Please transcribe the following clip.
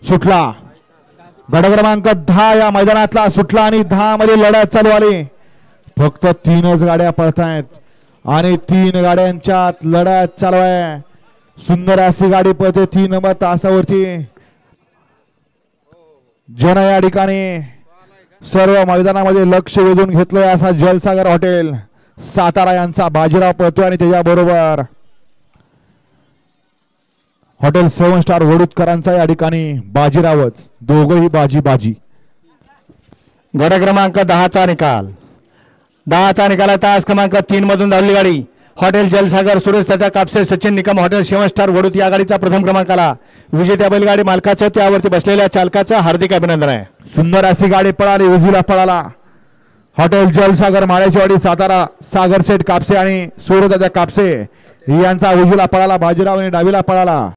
सुटला गट क्रमांक 10 या मैदानातला सुटला आणि 10 मध्ये लढत चालू आली. फक्त 3च गाड्या पळतायत आणि 3 गाड्यांच्यात लढत चालू आहे. सुंदर अशी गाडी पळते 3 नंबर तासावरती. जन या ठिकाणी सर्व मैदानामध्ये लक्ष वेधून घेतलंय असा जलसागर हॉटेल सातारा यांचा बाजीराव पळतोय आणि त्याच्याबरोबर हॉटेल 7 स्टार वडूदकरांचा या ठिकाणी बाजीरावच. दोघही बाजी. गट क्रमांक 10चा निकाल. 10चा निकाल तास क्रमांक 3 मधून धावली गाडी हॉटेल जलसागर सुरेश तात्या कापसे सचिन निकम हॉटेल 7 स्टार वडूद या गाडीचा प्रथम क्रमांकाला विजेत्या बैलगाडी मालकाचं त्यावरती बसलेल्या चालकाचं हार्दिक अभिनंदन आहे. सुंदर अशी गाडी पळाली उजवीला पळाला हॉटेल जलसागर माळेचीवाडी सातारा. सागर सेठ कापसे आणि सूर्यदादा कापसे यांचा उजवीला पळाला बाजीराव आणि डावीला पळाला